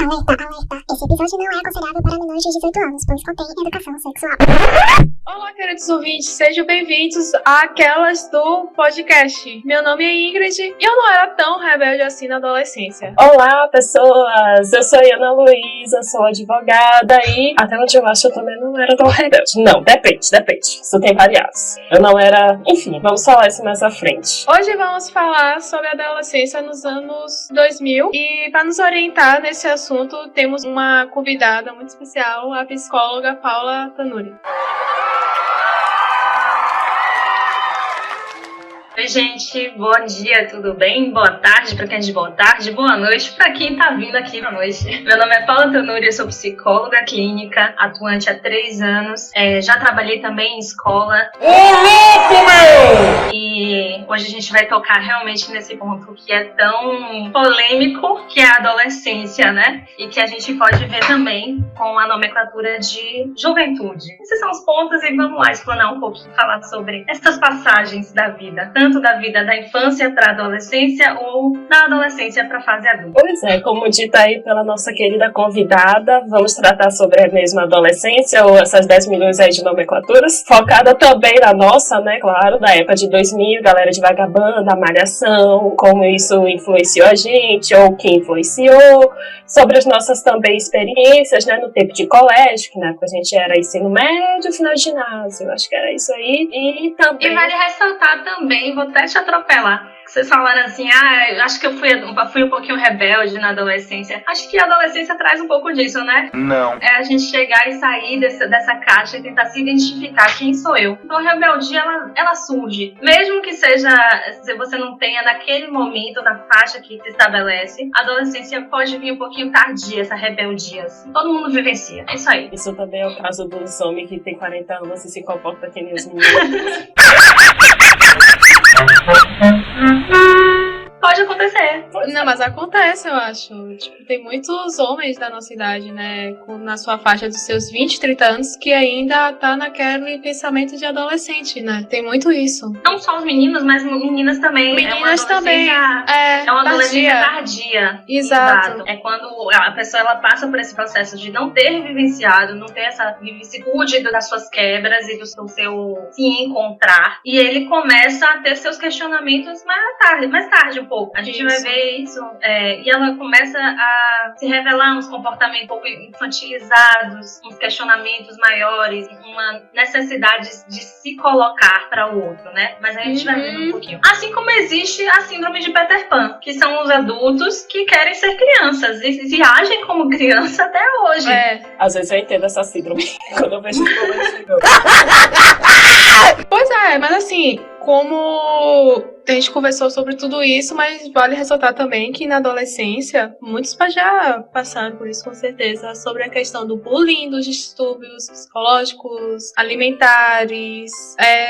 Alerta, alerta. Esse episódio não é aconselhável para menores de 18 anos, pois contém educação sexual. Olá, queridos ouvintes, sejam bem-vindos àquelas do podcast. Meu nome é Ingrid e eu não era tão rebelde assim na adolescência. Olá, pessoas! Eu sou a Ana Luísa, sou advogada e até onde eu acho eu também não era tão rebelde. Não, depende. Isso tem variados. Eu não era... Enfim, vamos falar isso mais à frente. Hoje vamos falar sobre a adolescência nos anos 2000 e para nos orientar nesse assunto temos uma convidada muito especial, a psicóloga Paula Tanuri. Oi, gente, bom dia, tudo bem? Boa tarde para quem é de boa tarde, boa noite para quem tá vindo aqui na noite. Meu nome é Paula Tanuri, eu sou psicóloga clínica, atuante há 3 anos, já trabalhei também em escola. Ô, louco, meu! E hoje a gente vai tocar realmente nesse ponto que é tão polêmico, que é a adolescência, né? E que a gente pode ver também com a nomenclatura de juventude. Esses são os pontos e vamos lá explanar um pouquinho, falar sobre essas passagens da vida, tanto da vida da infância para a adolescência ou da adolescência para a fase adulta. Pois é, como dito aí pela nossa querida convidada, vamos tratar sobre a mesma adolescência ou essas 10 milhões aí de nomenclaturas, focada também na nossa, né, claro, da época de 2000, galera de Vagabanda, Malhação, como isso influenciou a gente ou que influenciou, sobre as nossas também experiências, né, no tempo de colégio, que na época a gente era ensino médio, final de ginásio, acho que era isso aí, e também... E vale ressaltar também, vou até te atropelar, que vocês falaram assim, eu acho que eu fui um pouquinho rebelde na adolescência. Acho que a adolescência traz um pouco disso, né? Não. É a gente chegar e sair dessa caixa e tentar se identificar quem sou eu. Então a rebeldia, ela surge. Mesmo que seja, se você não tenha naquele momento, na faixa que se estabelece, a adolescência pode vir um pouquinho tardia, essa rebeldia. Assim. Todo mundo vivencia. É isso aí. Isso também é o caso dos homens que tem 40 anos e se comporta que nem os meninos. Pode acontecer. Não, mas acontece, eu acho. Tipo, tem muitos homens da nossa idade, né, na sua faixa dos seus 20, 30 anos, que ainda tá naquele pensamento de adolescente, né? Tem muito isso. Não só os meninos, mas meninas também. Meninas também. É uma adolescência tardia. Exato. É quando a pessoa ela passa por esse processo de não ter vivenciado, não ter essa vicissitude das suas quebras e do seu se encontrar. E ele começa a ter seus questionamentos mais tarde um pouco. A gente vai ver isso. E ela começa a se revelar uns comportamentos um pouco infantilizados, uns questionamentos maiores, uma necessidade de se colocar para o outro, né? Mas aí a gente vai ver um pouquinho. Assim como existe a síndrome de Peter Pan, que são os adultos que querem ser crianças e agem como criança até hoje. Às vezes eu entendo essa síndrome quando eu vejo o colégio. Pois é, mas assim, como a gente conversou sobre tudo isso, mas vale ressaltar também que na adolescência, muitos já passaram por isso com certeza, sobre a questão do bullying, dos distúrbios psicológicos, alimentares,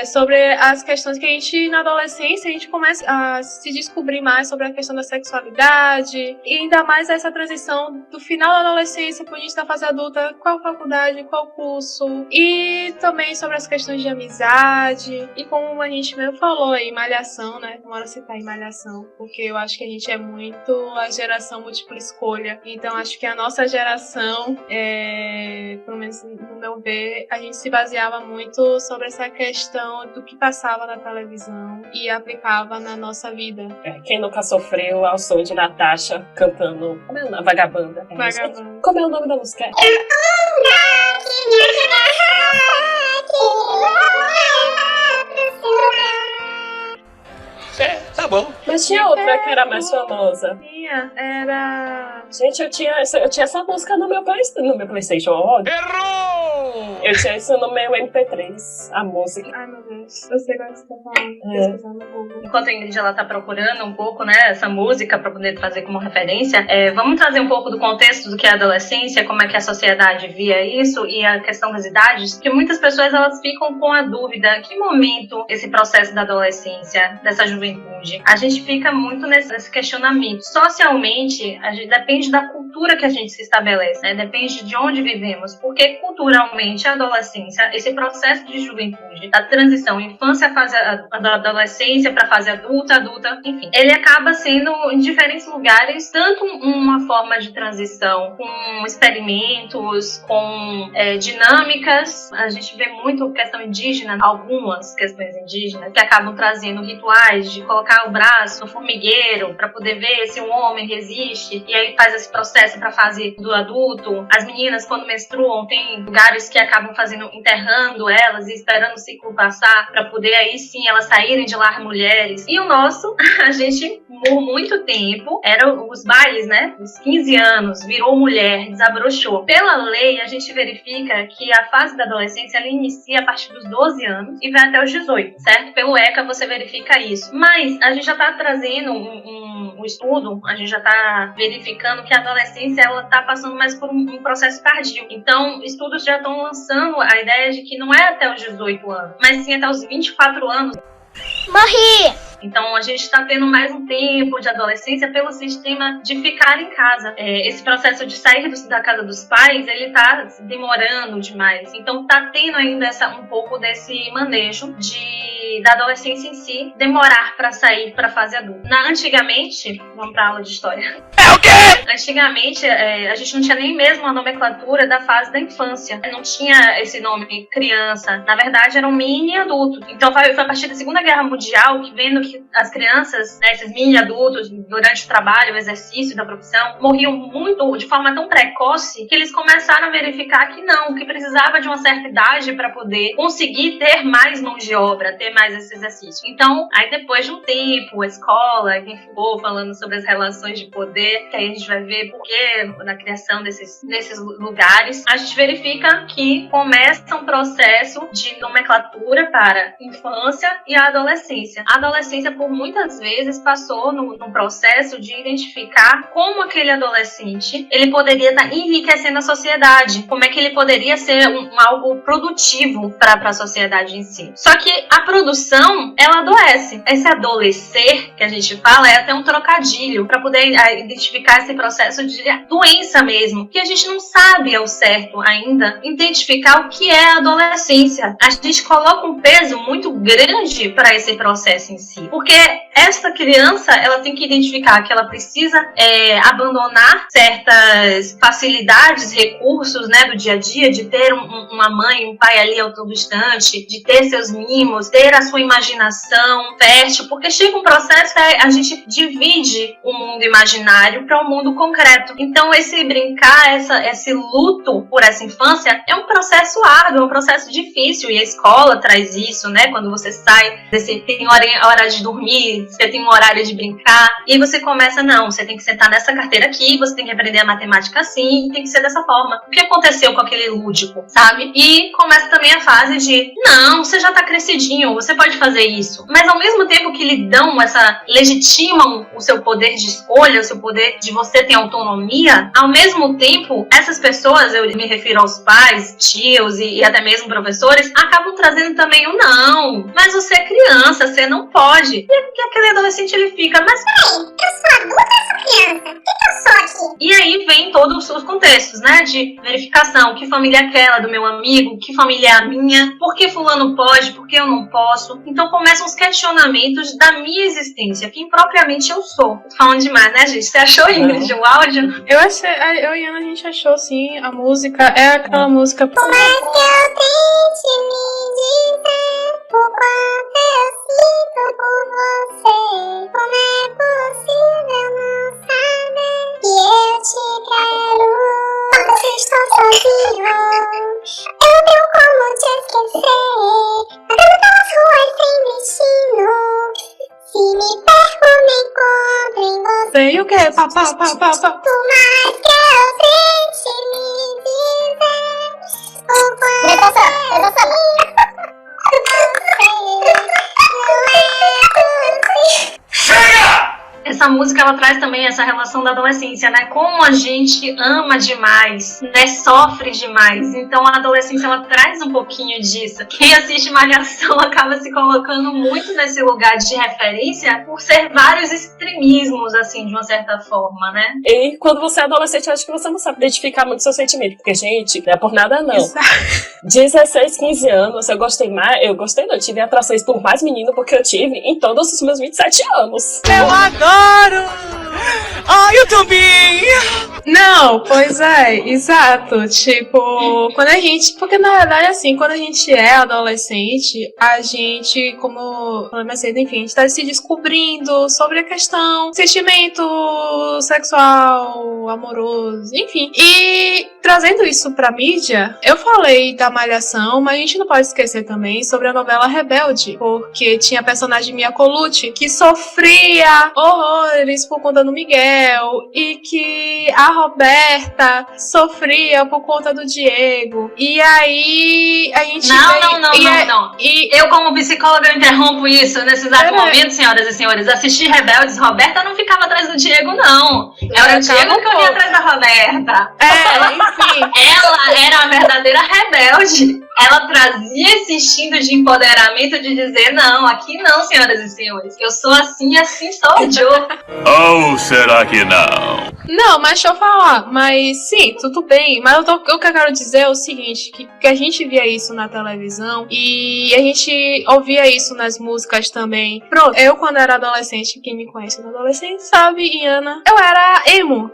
sobre as questões que a gente, na adolescência, a gente começa a se descobrir mais sobre a questão da sexualidade, e ainda mais essa transição do final da adolescência para o início da fase adulta, qual faculdade, qual curso, e também sobre as questões de amizade, e como a gente mesmo falou aí, Malhação, né? Bora citar em Malhação, porque eu acho que a gente é muito a geração múltipla escolha. Então acho que a nossa geração, pelo menos no meu ver, a gente se baseava muito sobre essa questão do que passava na televisão e aplicava na nossa vida. Quem nunca sofreu ao som de Natasha cantando Vagabanda? Vagabanda. Como é o nome da música? Tá bom. Mas tinha outra que era mais famosa. Era... Gente, eu tinha essa música no meu PlayStation. Oh. Errou! Eu tinha isso no meu MP3, a música. Ai, meu Deus. Eu sei qual é que você tá falando. Pesquisar no Google. Enquanto a Ingrid ela tá procurando um pouco, né, essa música para poder trazer como referência, vamos trazer um pouco do contexto do que é a adolescência, como é que a sociedade via isso e a questão das idades, porque muitas pessoas elas ficam com a dúvida, que momento esse processo da adolescência, dessa juventude, porque a gente fica muito nesse questionamento. Socialmente, a gente depende da cultura que a gente se estabelece, né? Depende de onde vivemos, porque culturalmente a adolescência, esse processo de juventude, da transição infância, fase da adolescência para fase adulta, enfim, ele acaba sendo em diferentes lugares, tanto uma forma de transição com experimentos, com dinâmicas. A gente vê muito questão indígena, algumas questões indígenas que acabam trazendo rituais de colocar o braço no formigueiro para poder ver se um homem resiste, e aí faz esse processo para a fase do adulto. As meninas, quando menstruam, tem lugares que acabam enterrando elas e esperando o ciclo passar para poder aí sim elas saírem de lá mulheres. E o nosso, a gente por muito tempo eram os bailes, né? Os 15 anos, virou mulher, desabrochou. Pela lei, a gente verifica que a fase da adolescência ela inicia a partir dos 12 anos e vai até os 18, certo? Pelo ECA você verifica isso. Mas a gente já está trazendo um estudo, a gente já está verificando que a adolescência ela está passando mais por um processo tardio. Então, estudos já estão lançando a ideia de que não é até os 18 anos, mas sim até os 24 anos. Morri! Então, a gente está tendo mais um tempo de adolescência pelo sistema de ficar em casa. Esse processo de sair da casa dos pais, ele está demorando demais. Então, está tendo ainda um pouco desse manejo da adolescência em si demorar para sair para a fase adulta. Antigamente, vamos para a aula de história. É o quê? Antigamente, a gente não tinha nem mesmo a nomenclatura da fase da infância. Não tinha esse nome criança. Na verdade, era um mini adulto. Então, foi a partir da Segunda Guerra Mundial que, vendo que as crianças, né, esses mini adultos, durante o trabalho, o exercício da profissão, morriam muito, de forma tão precoce, que eles começaram a verificar que não, que precisava de uma certa idade para poder conseguir ter mais mão de obra, ter mais esse exercício. Então, aí depois de um tempo, a escola, quem ficou falando sobre as relações de poder, que aí a gente vai ver por que na criação desses lugares, a gente verifica que começa um processo de nomenclatura para infância e a adolescência. A adolescência, por muitas vezes, passou num processo de identificar como aquele adolescente ele poderia estar enriquecendo a sociedade, como é que ele poderia ser algo produtivo para a sociedade em si. Só que a produção, ela adoece. Esse adolescer que a gente fala é até um trocadilho para poder identificar esse processo de doença mesmo, que a gente não sabe ao certo ainda identificar o que é a adolescência. A gente coloca um peso muito grande para esse processo em si, porque essa criança ela tem que identificar que ela precisa abandonar certas facilidades, recursos, né, do dia a dia, de ter uma mãe, um pai ali a todo instante, de ter seus mimos, ter a sua imaginação fértil, porque chega um processo que a gente divide o mundo imaginário para o mundo concreto. Então esse brincar, esse luto por essa infância é um processo árduo, é um processo difícil, e a escola traz isso, né, quando você sai, você tem hora de dormir, você tem um horário de brincar, e você começa, não, você tem que sentar nessa carteira aqui, você tem que aprender a matemática assim, tem que ser dessa forma. O que aconteceu com aquele lúdico, sabe? E começa também a fase de, não, você já tá crescidinho, você pode fazer isso. Mas ao mesmo tempo que lhe dão legitimam o seu poder de escolha, o seu poder de você ter autonomia, ao mesmo tempo, essas pessoas, eu me refiro aos pais, tios e até mesmo professores, acabam trazendo também o não, mas você é criança, você não pode. E aquele adolescente, ele fica, mas Peraí, eu sou adulta ou sou criança? O que eu sou aqui? E aí vem todos os contextos, né, de verificação, que família é aquela do meu amigo, que família é a minha, por que fulano pode, por que eu não posso. Então começam os questionamentos da minha existência, quem propriamente eu sou. Tô falando demais, né, gente? Você achou, Ingrid, o áudio? Eu e a Ana, a gente achou sim, a música é aquela música. Por mais que eu tente me dizer o quanto eu sinto por você, como é possível não saber que eu te quero? Quando eu estou sozinho, eu não tenho como te esquecer, andando pelas ruas sem destino. Se me perco, me encontro em você. Sei o quê? Pá. Por mais que eu tente me dizer o quanto eu sinto por você, não é possível. Chega! essa música, ela traz também essa relação da adolescência, né? Como a gente ama demais, né? Sofre demais. Então, a adolescência, ela traz um pouquinho disso. Quem assiste Malhação acaba se colocando muito nesse lugar de referência por ser vários extremismos, assim, de uma certa forma, né? E quando você é adolescente, eu acho que você não sabe identificar muito seu sentimento, porque, gente, não é por nada não. Exato. 16, 15 anos, eu gostei não, eu tive atrações por mais menino porque eu tive em todos os meus 27 anos. Eu adoro! Ah, eu também! Não, pois é, exato. Tipo, quando a gente. Porque na verdade, assim, quando a gente é adolescente, a gente, como eu falei mais cedo, enfim, a gente tá se descobrindo sobre a questão sentimento sexual, amoroso, enfim. E trazendo isso pra mídia, eu falei da Malhação, mas a gente não pode esquecer também sobre a novela Rebelde, porque tinha a personagem Mia Colucci que sofria horrores por conta do Miguel e que a Roberta sofria por conta do Diego. E aí a gente Não. Eu, como psicóloga, eu interrompo isso nesse exato momento, senhoras e senhores. Assistir Rebeldes, Roberta não ficava atrás do Diego, não. Era o Diego que eu ia atrás da Roberta. enfim. Ela era a verdadeira rebelde. Ela trazia esse instinto de empoderamento de dizer, não, aqui não, senhoras e senhores. Eu sou assim e assim sou eu. Ou será que não? Não, mas deixa eu falar. Mas sim, tudo bem. Mas o que eu quero dizer é o seguinte, que a gente via isso na televisão e a gente ouvia isso nas músicas também. Pronto, eu quando era adolescente, quem me conhece na adolescente sabe, Iana, eu era emo.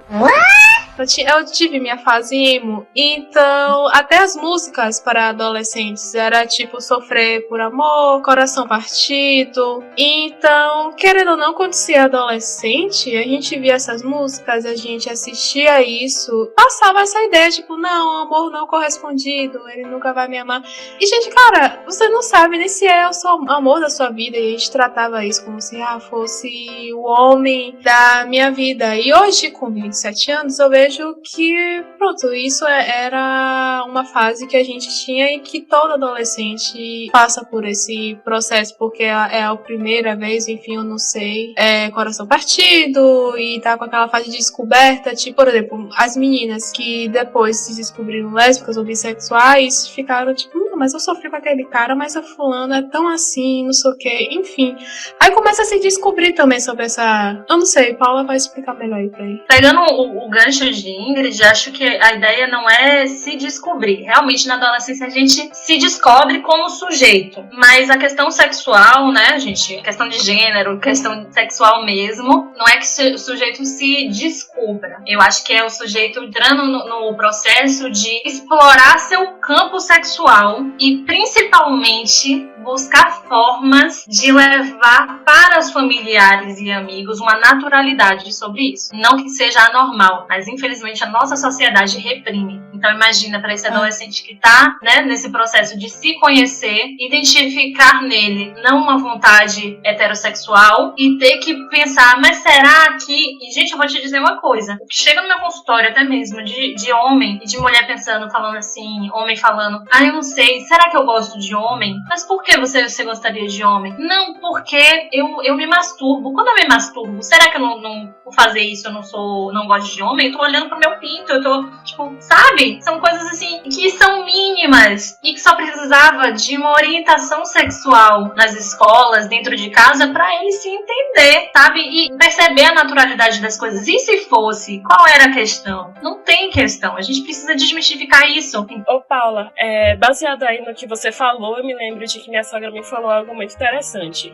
Eu tive minha fase emo. Então, até as músicas para adolescentes era tipo Sofrer por Amor, Coração Partido. Então, querendo ou não, quando se é adolescente, a gente via essas músicas, a gente assistia isso, passava essa ideia, tipo, não, amor não correspondido, ele nunca vai me amar. E, gente, cara, você não sabe nem se é o amor da sua vida, e a gente tratava isso como se fosse o homem da minha vida. E hoje, com 27 anos, eu vejo que, pronto, isso era uma fase que a gente tinha e que todo adolescente passa por esse processo, porque é a primeira vez, enfim, eu não sei, coração partido e tá com aquela fase de descoberta, tipo, por exemplo, as meninas que depois se descobriram lésbicas ou bissexuais ficaram tipo, mas eu sofri com aquele cara, mas a fulana é tão assim, não sei o que, enfim. Aí começa a se descobrir também sobre essa... Eu não sei, Paula vai explicar melhor aí pra ele. Pegando o gancho de Ingrid, acho que a ideia não é se descobrir. Realmente, na adolescência, a gente se descobre como sujeito. Mas a questão sexual, né, gente? Questão de gênero, questão sexual mesmo, não é que o sujeito se descubra. Eu acho que é o sujeito entrando no processo de explorar seu campo sexual e, principalmente, buscar formas de levar para os familiares e amigos uma naturalidade sobre isso. Não que seja anormal, mas infelizmente a nossa sociedade reprime. Então imagina para esse adolescente que está, né, nesse processo de se conhecer, identificar nele não uma vontade heterossexual e ter que pensar, mas será que... E gente, eu vou te dizer uma coisa. O que chega no meu consultório até mesmo de homem e de mulher pensando, falando assim, homem falando, eu não sei, será que eu gosto de homem? Mas por que você gostaria de homem? Não, porque eu me masturbo. Quando eu me masturbo, será que eu não por fazer isso eu não gosto de homem? Eu tô olhando pro meu pinto, eu tô, tipo, sabe? São coisas assim que são mínimas e que só precisava de uma orientação sexual nas escolas, dentro de casa, pra ele se entender, sabe? E perceber a naturalidade das coisas. E se fosse? Qual era a questão? Não tem questão. A gente precisa desmistificar isso. Ô, Paula, baseado aí no que você falou, eu me lembro de que minha sogra me falou algo muito interessante.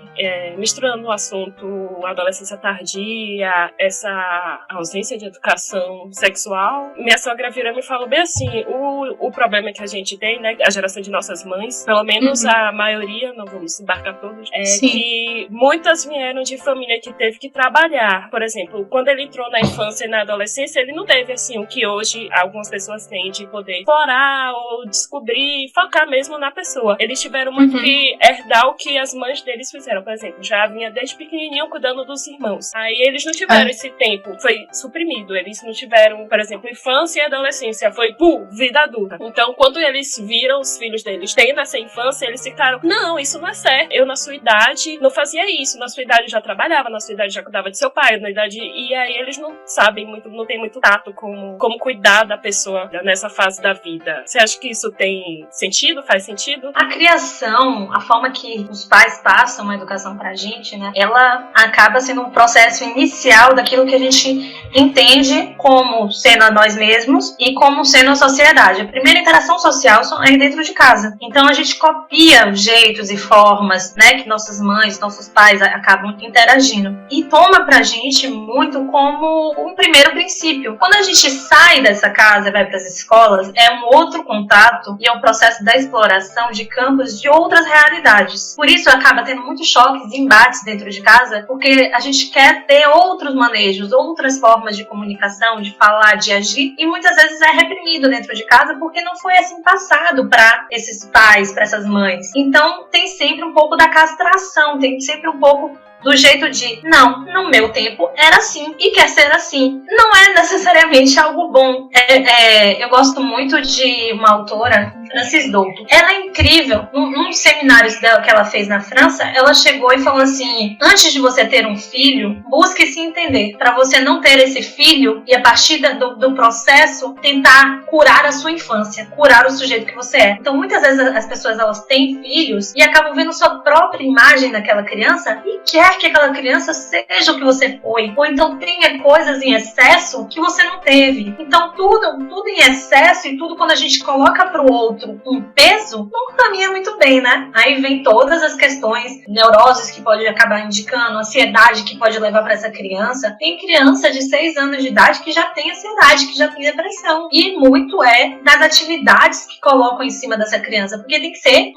Misturando o assunto adolescência tardia, essa ausência de educação sexual, minha sogra virou e me falou bem assim, o problema que a gente tem, né, a geração de nossas mães, pelo menos a maioria, não vamos embarcar todos, que muitas vieram de família que teve que trabalhar. Por exemplo, quando ele entrou na infância e na adolescência, ele não teve assim o que hoje algumas pessoas têm de poder explorar ou descobrir, focar mesmo na pessoa. Eles tiveram muito que herdar o que as mães deles fizeram. Por exemplo, já vinha desde pequenininho cuidando dos irmãos. Aí eles não tiveram esse tempo foi suprimido. Eles não tiveram, por exemplo, infância e adolescência. Foi, vida adulta. Então, quando eles viram os filhos deles tendo essa infância, eles ficaram, não, isso não é certo. Eu, na sua idade, não fazia isso. Na sua idade, eu já trabalhava. Na sua idade, já cuidava de seu pai. Na idade... E aí, eles não sabem muito, não tem muito tato como cuidar da pessoa nessa fase da vida. Você acha que isso tem sentido? Faz sentido? A criação, a forma que os pais passam a educação pra gente, né, ela acaba sendo um processo inicial daquilo que a gente entende como sendo a nós mesmos e como sendo a sociedade. A primeira interação social é dentro de casa. Então a gente copia os jeitos e formas, né, que nossas mães, nossos pais acabam interagindo. E toma pra gente muito como um primeiro princípio. Quando a gente sai dessa casa e vai pras escolas, é um outro contato e é um processo da exploração de campos de outras realidades. Por isso acaba tendo muitos choques e embates dentro de casa, porque a gente quer ter outros manejos, outras formas de comunicação, de falar, de agir, e muitas vezes é reprimido dentro de casa porque não foi assim passado para esses pais, para essas mães. Então tem sempre um pouco da castração, tem sempre um pouco do jeito de, não, no meu tempo era assim e quer ser assim. Não é necessariamente algo bom. Eu gosto muito de uma autora, Frances Douto. Ela é incrível. Num seminários dela que ela fez na França, ela chegou e falou assim, antes de você ter um filho, busque se entender, para você não ter esse filho e a partir do processo tentar curar a sua infância, curar o sujeito que você é. Então muitas vezes as pessoas elas têm filhos e acabam vendo sua própria imagem daquela criança e quer que aquela criança seja o que você foi, ou então tenha coisas em excesso que você não teve. Então tudo em excesso e tudo quando a gente coloca para o outro um peso, não caminha muito bem, né? Aí vem todas as questões, neuroses que pode acabar indicando, ansiedade que pode levar para essa criança. Tem criança de 6 anos de idade que já tem ansiedade, que já tem depressão. E muito é das atividades que colocam em cima dessa criança, porque tem que ser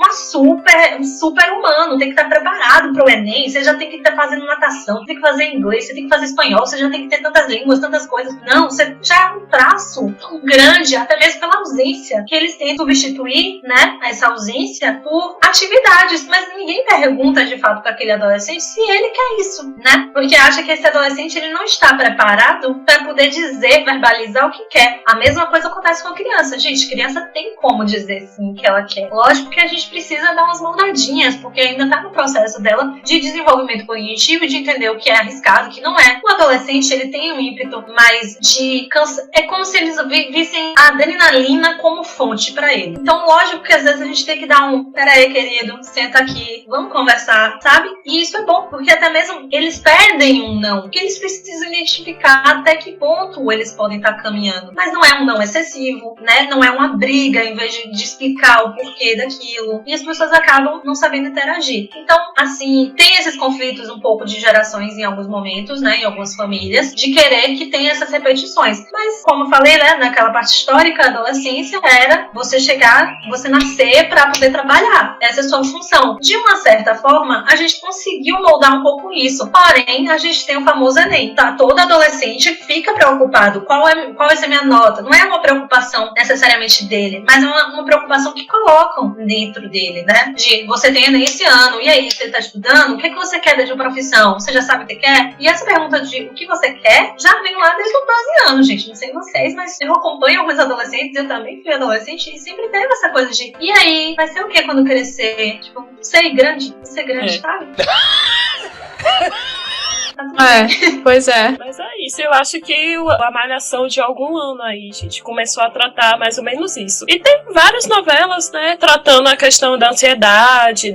um super humano, tem que estar preparado para o Enem, você já tem que estar fazendo natação, você tem que fazer inglês, você tem que fazer espanhol, você já tem que ter tantas línguas, tantas coisas. Não, você já é um traço tão grande, até mesmo pela ausência, que eles tentam substituir, né, essa ausência por atividades, mas ninguém pergunta de fato para aquele adolescente se ele quer isso, né? Porque acha que esse adolescente ele não está preparado para poder dizer, verbalizar o que quer. A mesma coisa acontece com a criança. Gente, criança tem como dizer sim o que ela quer. Lógico que a gente precisa dar umas moldadinhas, porque ainda está no processo dela de desenvolvimento cognitivo e de entender o que é arriscado, o que não é. O adolescente, ele tem um ímpeto mais de é como se eles vissem a adrenalina como fonte para ele. Então, lógico que às vezes a gente tem que dar pera aí, querido, senta aqui, vamos conversar, sabe? E isso é bom, porque até mesmo eles perdem um não, porque eles precisam identificar até que ponto eles podem estar caminhando. Mas não é um não excessivo, né? Não é uma briga em vez de explicar o porquê daquilo. E as pessoas acabam não sabendo interagir. Então, assim, tem esses conflitos um pouco de gerações em alguns momentos, né? Em algumas famílias, de querer que tenha essas repetições. Mas, como eu falei, né? Naquela parte histórica, a adolescência era você chegar, você nascer para poder trabalhar. Essa é a sua função. De uma certa forma, a gente conseguiu moldar um pouco isso. Porém, a gente tem o famoso Enem. Tá? Todo adolescente fica preocupado. Qual vai ser a minha nota? Não é uma preocupação necessariamente dele, mas é uma preocupação que colocam dentro dele, né? De você tem Enem esse ano, e aí, você tá estudando? O que você quer de uma profissão? Você já sabe o que quer? E essa pergunta de o que você quer já vem lá desde os 12 anos, gente. Não sei vocês, mas eu acompanho alguns adolescentes, eu também fui adolescente, e sempre teve essa coisa de e aí, vai ser o que quando crescer? Tipo, ser grande, sabe? Pois é. Mas é isso, eu acho que a Malhação de algum ano aí, gente, começou a tratar mais ou menos isso. E tem várias novelas, né, tratando a questão da ansiedade,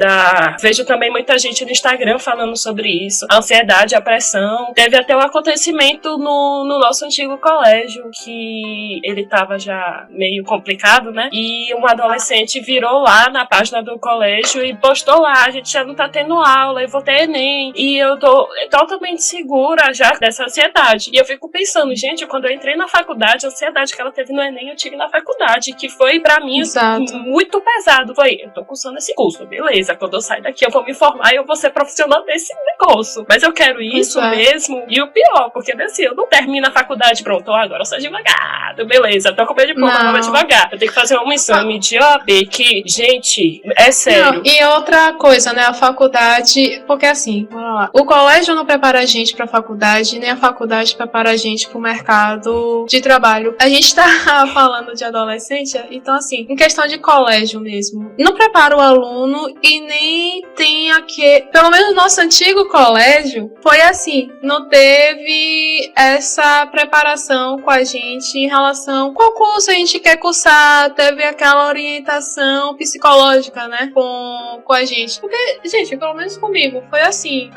vejo também muita gente no Instagram falando sobre isso, a ansiedade, a pressão. Teve até um acontecimento no nosso antigo colégio, que ele tava já meio complicado, né, e um adolescente virou lá na página do colégio e postou lá, a gente já não tá tendo aula, eu vou ter Enem, e eu tô totalmente segura já dessa ansiedade. E eu fico pensando, gente, quando eu entrei na faculdade, a ansiedade que ela teve no Enem, eu tive na faculdade, que foi pra mim muito pesado. Foi, eu tô cursando esse curso, beleza, quando eu sair daqui eu vou me formar e eu vou ser profissional desse negócio. Mas eu quero isso mesmo. E o pior, porque assim, eu não termino a faculdade, pronto, agora eu sou advogado, beleza, tô com meu diploma, vou advogar. Eu tenho que fazer um exame de OAB que, gente, é sério. Não, e outra coisa, né, a faculdade, porque assim, vamos lá, o colégio não prepara a gente pra faculdade, nem a faculdade pode preparar a gente pro mercado de trabalho. A gente tá falando de adolescência, então assim, em questão de colégio mesmo, não prepara o aluno e nem tem aqui, pelo menos no nosso antigo colégio, foi assim, não teve essa preparação com a gente em relação a qual curso a gente quer cursar, teve aquela orientação psicológica, né, com a gente. Porque, gente, pelo menos comigo, foi assim,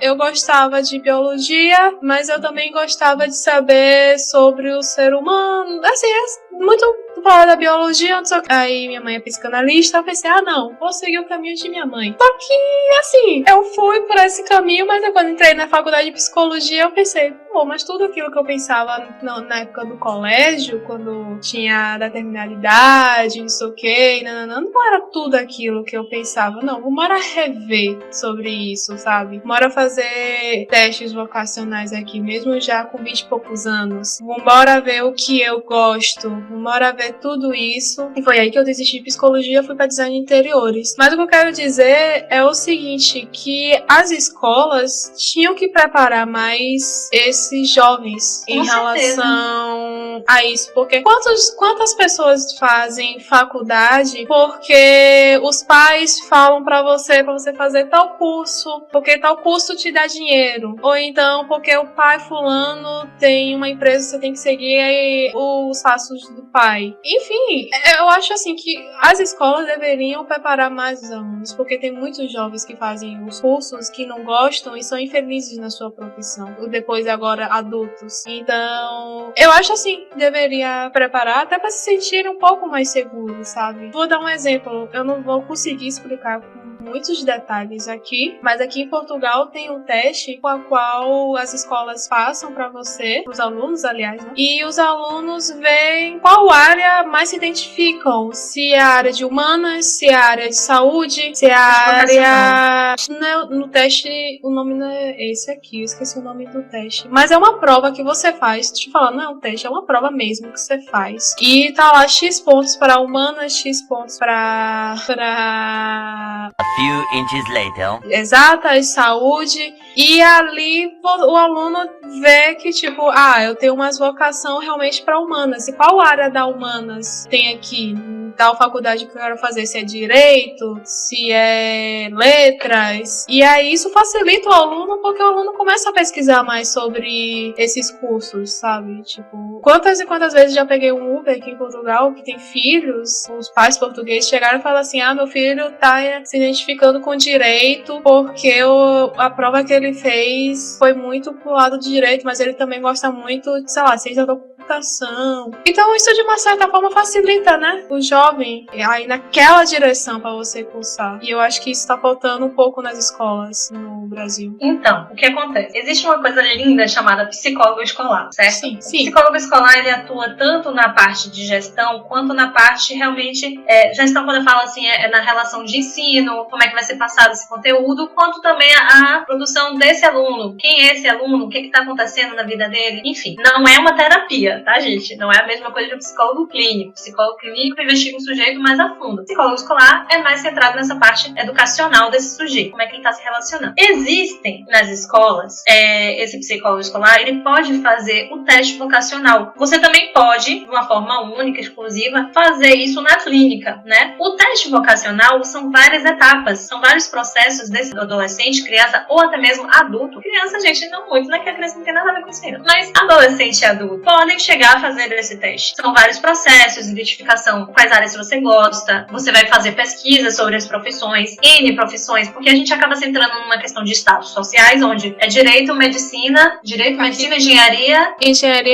eu gostava de biologia, mas eu também gostava de saber sobre o ser humano, assim, muito falar da biologia, não sei o que. Aí minha mãe é psicanalista, eu pensei, não, vou seguir o caminho de minha mãe. Só que, assim, eu fui por esse caminho, mas quando entrei na faculdade de psicologia, eu pensei, mas tudo aquilo que eu pensava na época do colégio, quando tinha determinada idade, não sei o que, não era tudo aquilo que eu pensava, não, bora rever sobre isso, sabe? Bora fazer testes vocacionais aqui, mesmo já com 20 e poucos anos. Bora ver o que eu gosto, bora ver tudo isso. E foi aí que eu desisti de psicologia, fui para design de interiores. Mas o que eu quero dizer é o seguinte, que as escolas tinham que preparar mais esses jovens em relação a isso, porque quantas pessoas fazem faculdade porque os pais falam pra você fazer tal curso, porque tal curso te dá dinheiro, ou então porque o pai fulano tem uma empresa, você tem que seguir os passos do pai. Enfim, eu acho assim que as escolas deveriam preparar mais os alunos, porque tem muitos jovens que fazem os cursos que não gostam e são infelizes na sua profissão, depois agora adultos. Então, eu acho assim, deveria preparar até para se sentirem um pouco mais seguros, sabe? Vou dar um exemplo, eu não vou conseguir explicar com muitos detalhes aqui, mas aqui em Portugal tem um teste com a qual as escolas passam para você, os alunos, aliás, né? E os alunos veem qual área mais se identificam, se é a área de humanas, se é a área de saúde, se é a área... No teste, o nome não é esse aqui, eu esqueci o nome do teste, mas é uma prova que você faz, deixa eu falar, não é um teste, é uma prova mesmo que você faz, e tá lá X pontos para humanas, X pontos para A few inches later. exatas, saúde, e ali o aluno vê que tipo, eu tenho umas vocação realmente para humanas, e qual área da humanas tem aqui? Tal faculdade que eu quero fazer, se é direito, se é letras, e aí isso facilita o aluno, porque o aluno começa a pesquisar mais sobre esses cursos, sabe? Tipo, quantas e quantas vezes já peguei um Uber aqui em Portugal que tem filhos, os pais portugueses chegaram e falaram assim, meu filho tá se identificando com direito porque a prova que ele fez foi muito pro lado de direito, mas ele também gosta muito de, sei lá, ciência da computação. Então isso de uma certa forma facilita, né, o jovem aí naquela direção para você cursar. E eu acho que isso tá faltando um pouco nas escolas no Brasil. Então, o que acontece? Existe uma coisa linda chamada psicólogo escolar, certo? Sim. O psicólogo escolar, ele atua tanto na parte de gestão, quanto na parte realmente, gestão quando eu falo assim, é na relação de ensino, como é que vai ser passado esse conteúdo, quanto também a produção desse aluno. Quem é esse aluno? O que está acontecendo na vida dele? Enfim, não é uma terapia, tá, gente? Não é a mesma coisa de um psicólogo clínico. Psicólogo clínico investiga o sujeito mais a fundo. O psicólogo escolar é mais centrado nessa parte educacional desse sujeito, como é que ele está se relacionando. Existem nas escolas, esse psicólogo escolar, ele pode fazer o teste vocacional. Você também pode, de uma forma única, exclusiva, fazer isso na clínica, né? O teste vocacional são várias etapas, são vários processos desse adolescente, criança ou até mesmo adulto. Criança, gente, não muito, né? Que a criança não tem nada a ver com isso ainda. Mas adolescente e adulto podem chegar a fazer esse teste. São vários processos, identificação, quais áreas você gosta, você vai fazer pesquisa sobre as profissões, N profissões, porque a gente acaba se entrando numa questão de status sociais, onde é direito, medicina, engenharia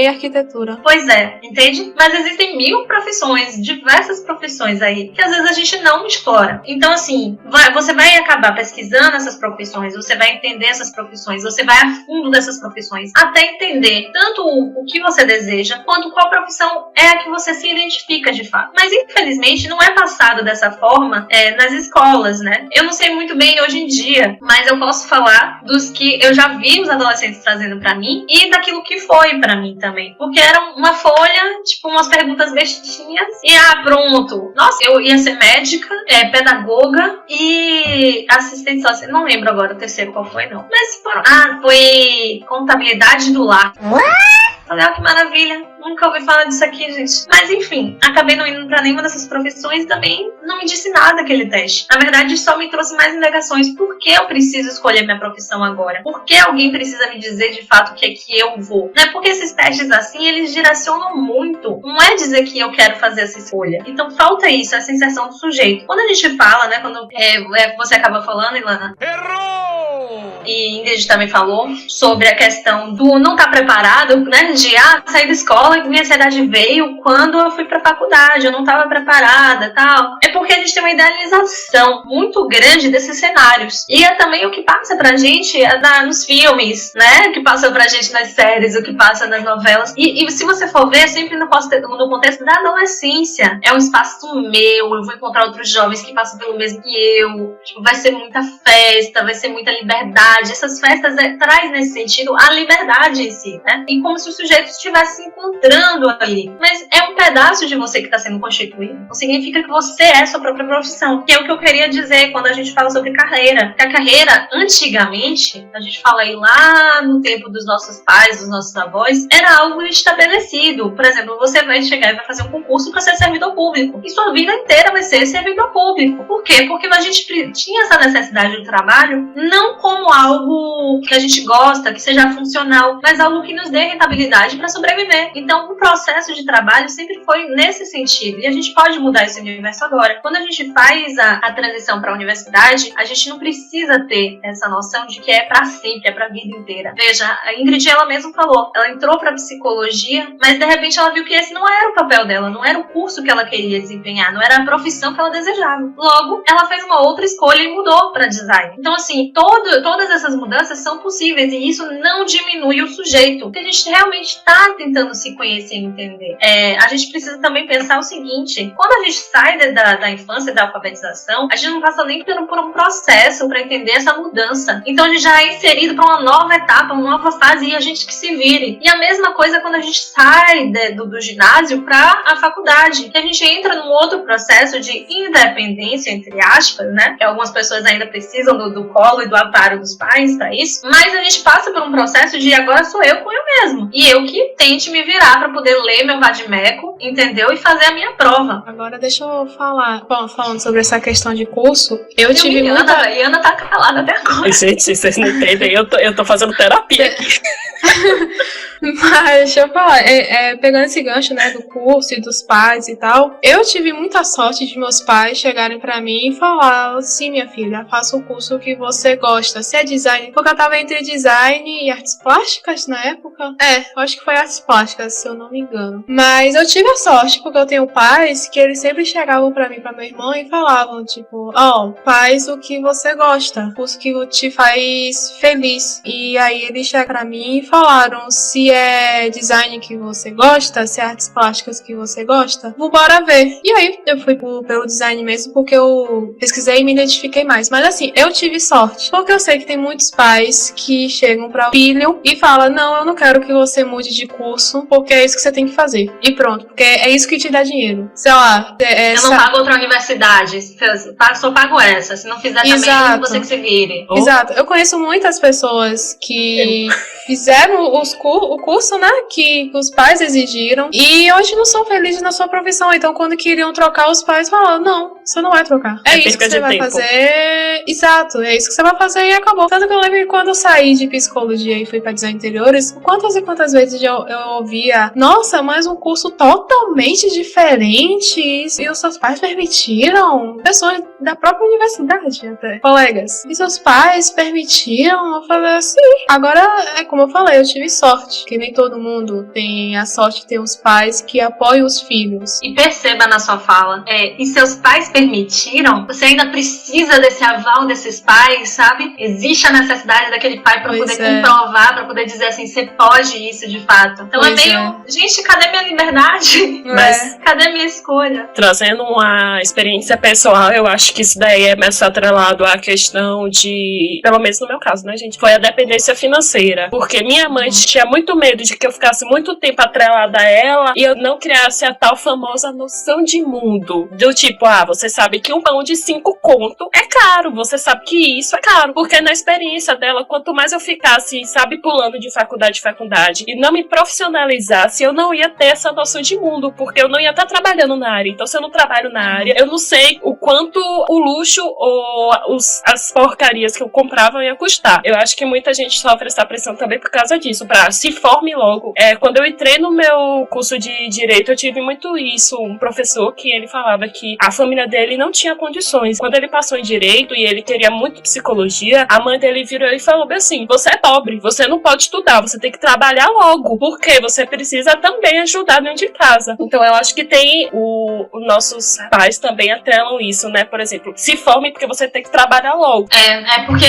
e arquitetura. Pois é, entende? Mas existem 1000 profissões, diversas profissões aí, que às vezes a gente não explora. Então, assim, você vai acabar pesquisando essas profissões, você vai entender essas profissões, você vai a fundo dessas profissões, até entender tanto o que você deseja, deseja, quanto qual profissão é a que você se identifica de fato. Mas, infelizmente, não é passado dessa forma nas escolas, né? Eu não sei muito bem hoje em dia, mas eu posso falar dos que eu já vi os adolescentes trazendo pra mim e daquilo que foi pra mim também. Porque era uma folha, tipo, umas perguntas bestinhas e, pronto. Nossa, eu ia ser médica, pedagoga e assistente social. Não lembro agora o terceiro qual foi, não. Mas, foi contabilidade do lar. Falei, que maravilha. Nunca ouvi falar disso aqui, gente. Mas, enfim, acabei não indo pra nenhuma dessas profissões e também não me disse nada aquele teste. Na verdade, só me trouxe mais indagações. Por que eu preciso escolher minha profissão agora? Por que alguém precisa me dizer de fato o que é que eu vou? Né? Porque esses testes assim, eles direcionam muito. Não é dizer que eu quero fazer essa escolha. Então, falta isso, essa inserção do sujeito. Quando a gente fala, né, quando você acaba falando, Ilana, e Ingrid também falou sobre a questão do não estar preparado, né, de sair da escola e minha ansiedade veio quando eu fui pra faculdade, eu não estava preparada, tal. É porque a gente tem uma idealização muito grande desses cenários. E é também o que passa pra gente nos filmes, né, que passa pra gente nas séries, o que passa nas novelas. E se você for ver, é sempre no contexto da adolescência. É um espaço meu, eu vou encontrar outros jovens que passam pelo mesmo que eu. Tipo, vai ser muita festa, vai ser muita liberdade. Essas festas traz nesse sentido a liberdade em si, né? E como se o sujeito estivesse se encontrando ali. Mas é um pedaço de você que está sendo constituído. Não significa que você é sua própria profissão. Que é o que eu queria dizer quando a gente fala sobre carreira. Que a carreira, antigamente, a gente fala aí lá no tempo dos nossos pais, dos nossos avós, era algo estabelecido. Por exemplo, você vai chegar e vai fazer um concurso para ser servidor público. E sua vida inteira vai ser servidor público. Por quê? Porque a gente tinha essa necessidade do trabalho não como algo que a gente gosta, que seja funcional, mas algo que nos dê rentabilidade para sobreviver. Então, o processo de trabalho sempre foi nesse sentido. E a gente pode mudar esse universo agora. Quando a gente faz a transição para a universidade, a gente não precisa ter essa noção de que é para sempre, é para a vida inteira. Veja, a Ingrid, ela mesma falou, ela entrou para psicologia, mas de repente ela viu que esse não era o papel dela, não era o curso que ela queria desempenhar, não era a profissão que ela desejava. Logo, ela fez uma outra escolha e mudou para design. Então, assim, todas essas mudanças são possíveis e isso não diminui o sujeito, porque a gente realmente está tentando se conhecer e entender. A gente precisa também pensar o seguinte, quando a gente sai da infância e da alfabetização, a gente não passa nem por um processo para entender essa mudança. Então a gente já é inserido para uma nova etapa, uma nova fase e a gente que se vire. E a mesma coisa quando a gente sai do ginásio para a faculdade, que a gente entra num outro processo de independência, entre aspas, né? Que algumas pessoas ainda precisam do colo e do amparo dos pais para isso, mas a gente passa por um processo de agora sou eu com eu mesmo. E eu que tente me virar para poder ler meu vadimeco, entendeu? E fazer a minha prova. Agora deixa eu falar. Bom, falando sobre essa questão de curso, eu tive muita... A Iana tá calada até agora. Gente, vocês não entendem, eu tô fazendo terapia aqui. Mas deixa eu falar, pegando esse gancho, né, do curso e dos pais e tal, eu tive muita sorte de meus pais chegarem pra mim e falar, sim, minha filha, faça o curso que você gosta, se é design, porque eu tava entre design e artes plásticas na época, eu acho que foi artes plásticas, se eu não me engano, mas eu tive a sorte, porque eu tenho pais que eles sempre chegavam pra mim, pra meu irmão e falavam, tipo, faz o que você gosta, o curso que te faz feliz, e aí eles chegaram pra mim e falaram, se é design que você gosta, se é artes plásticas que você gosta, bora ver. E aí eu fui pelo design mesmo, porque eu pesquisei e me identifiquei mais. Mas assim, eu tive sorte, porque eu sei que tem muitos pais que chegam para o filho e falam, não, eu não quero que você mude de curso, porque é isso que você tem que fazer. E pronto, porque é isso que te dá dinheiro. Sei lá. Eu não pago outra universidade, só pago essa. Se não fizer também, você que se vire. Exato. Eu conheço muitas pessoas que fizeram o curso, né, que os pais exigiram e hoje não são felizes na sua profissão, então quando queriam trocar, os pais falaram, não, você não vai trocar, é isso que você vai fazer, exato, é isso que você vai fazer e acabou. Tanto que eu lembro que quando eu saí de psicologia e fui pra design interiores, quantas e quantas vezes eu ouvia, nossa, mas um curso totalmente diferentes e os seus pais permitiram? Pessoas da própria universidade até, colegas. E seus pais permitiram? Eu falei assim. Agora, é como eu falei, eu tive sorte, que nem todo mundo tem a sorte de ter os pais que apoiam os filhos. E perceba na sua fala, e seus pais permitiram? Você ainda precisa desse aval desses pais, sabe? Existe a necessidade daquele pai pra Pois poder é. comprovar, pra poder dizer assim, você pode isso de fato. Então Pois é meio, gente, cadê minha liberdade? Mas- Cadê minha escolha? Trazendo uma experiência pessoal, eu acho que isso daí é mais atrelado à questão de, pelo menos no meu caso, né, gente, foi a dependência financeira. Porque minha mãe tinha muito medo de que eu ficasse muito tempo atrelada a ela e eu não criasse a tal famosa noção de mundo. Do tipo, você sabe que um pão de 5 conto é caro, você sabe que isso é caro. Porque na experiência dela, quanto mais eu ficasse, sabe, pulando de faculdade em faculdade e não me profissionalizasse, eu não ia ter essa noção de mundo, porque eu não ia estar trabalhando na área. Então, se eu não trabalho na área, eu não sei o quanto o luxo ou as porcarias que eu comprava ia custar. Eu acho que muita gente sofre essa pressão também por causa disso, pra se forme logo. Quando eu entrei no meu curso de Direito, eu tive muito isso. Um professor que ele falava que a família dele não tinha condições. Quando ele passou em Direito e ele queria muito psicologia, a mãe dele virou e falou assim, você é pobre, você não pode estudar, você tem que trabalhar logo, porque você precisa também ajudar dentro de casa. Então eu acho que tem os nossos pais também atrelam isso, né? Por exemplo, se forme porque você tem que trabalhar logo. Porque,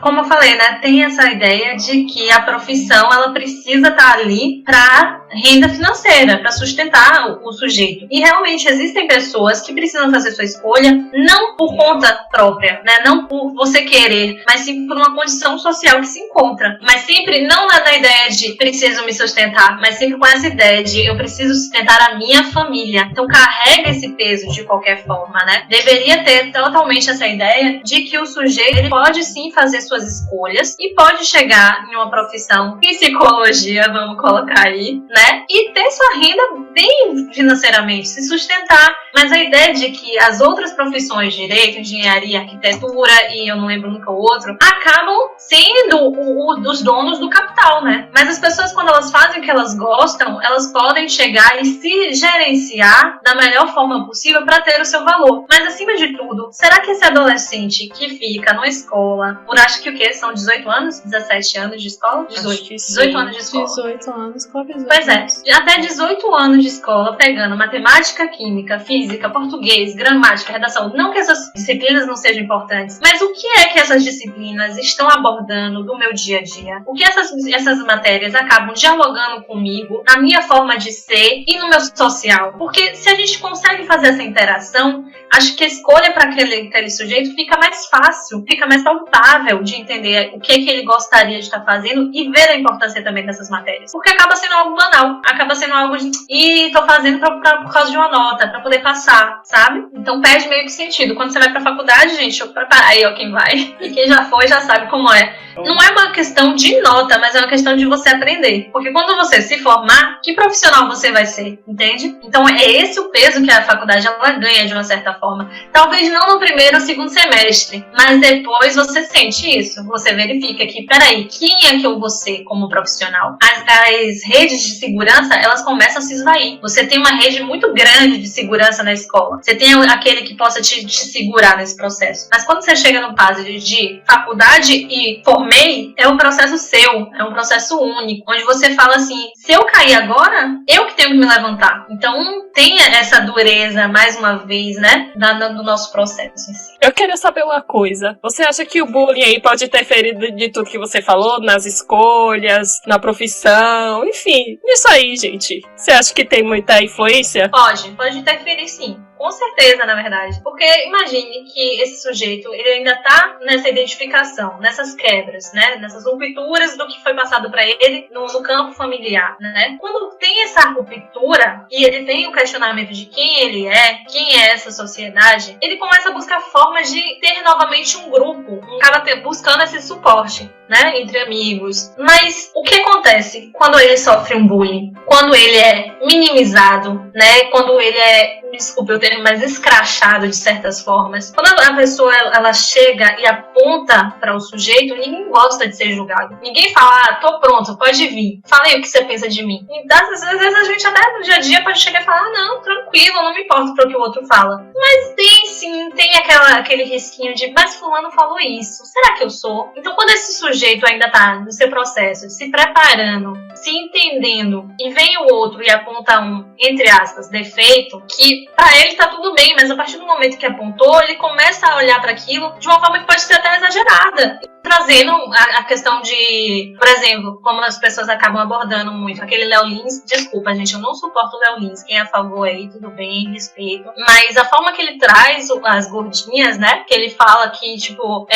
como eu falei, né, tem essa ideia de que a profissão, ela precisa estar ali pra renda financeira, pra sustentar o sujeito. E realmente existem pessoas que precisam fazer sua escolha não por conta própria, né, não por você querer, mas sim por uma condição social que se encontra. Mas sempre não na ideia de preciso me sustentar, mas sempre com essa ideia de eu preciso sustentar a minha família. Então carrega esse peso de qualquer forma, né? Deveria ter totalmente essa ideia de que o sujeito ele pode sim fazer suas escolhas e pode chegar em uma profissão, psicologia, vamos colocar aí, né? E ter sua renda bem financeiramente, se sustentar. Mas a ideia de que as outras profissões, direito, engenharia, arquitetura e eu não lembro nunca o outro, acabam sendo os donos do capital, né? Mas as pessoas, quando elas fazem o que elas gostam, elas podem chegar e se gerenciar da melhor forma possível para ter o seu valor. Mas acima de tudo, será que esse adolescente que fica numa escola por acho que o quê? São 18 anos? 17 anos de escola? 18. 18 anos de escola. 18 anos, quase 18 Pois é, anos. até 18 anos de escola pegando matemática, química, física, português, gramática, redação. Não que essas disciplinas não sejam importantes, mas o que é que essas disciplinas estão abordando do meu dia a dia? O que essas matérias acabam dialogando comigo, na minha forma de ser e no meu social? Porque se a gente consegue fazer essa interação, acho que a escolha para aquele sujeito fica mais fácil, fica mais palpável de entender o que é que ele gostaria de estar fazendo e ver a importância também dessas matérias. Porque acaba sendo algo banal, acaba sendo algo de tô fazendo por causa de uma nota, pra poder passar, sabe? Então perde meio que sentido. Quando você vai pra faculdade, gente, eu preparar aí, ó, quem vai. E quem já foi já sabe como é. Não é uma questão de nota, mas é uma questão de você aprender. Porque quando você se formar, que profissional você vai ser, entende? Então é esse o peso que a faculdade ela ganha de uma certa forma. Talvez não no primeiro ou segundo semestre, mas depois você sente isso. Você verifica que, peraí, quem é que eu vou ser como profissional? As redes de segurança, elas começam a se esvair. Você tem uma rede muito grande de segurança na escola. Você tem aquele que possa te segurar nesse processo. Mas quando você chega no passo de faculdade e formei, é um processo seu, é um processo único, onde você fala assim, se eu cair agora, eu que tenho que me levantar. Então, tem essa dureza, mais uma vez, né, do nosso processo em si. Eu queria saber uma coisa. Você acha que o bullying aí pode interferir de tudo que você falou? Nas escolhas, na profissão, enfim. Isso aí, gente. Você acha que tem muita influência? Pode interferir sim. Com certeza, na verdade. Porque imagine que esse sujeito, ele ainda tá nessa identificação, nessas quebras, né? Nessas rupturas do que foi passado pra ele no campo familiar, né? Quando tem essa ruptura e ele tem o questionamento de quem ele é, quem é essa sociedade, ele começa a buscar formas de ter novamente um grupo, acaba buscando esse suporte, né? Entre amigos. Mas o que acontece quando ele sofre um bullying? Quando ele é minimizado, né? Quando ele é, desculpe o termo, termo, mas escrachado de certas formas. Quando a pessoa ela chega e aponta para o sujeito, ninguém gosta de ser julgado. Ninguém fala, tô pronto, pode vir. Fala aí o que você pensa de mim. E às vezes a gente até no dia a dia pode chegar e falar, não, tranquilo, não me importo para o que o outro fala. Mas tem aquele risquinho de, mas fulano falou isso, será que eu sou? Então quando esse sujeito ainda tá no seu processo, se preparando, se entendendo, e vem o outro e aponta um, entre aspas, defeito, que pra ele tá tudo bem, mas a partir do momento que apontou, ele começa a olhar para aquilo de uma forma que pode ser até exagerada. Trazendo a questão de, por exemplo, como as pessoas acabam abordando muito, aquele Léo Lins, desculpa gente, eu não suporto o Léo Lins, quem é a favor aí, tudo bem, respeito, mas a forma que ele traz as gordinhas, né, que ele fala que, tipo,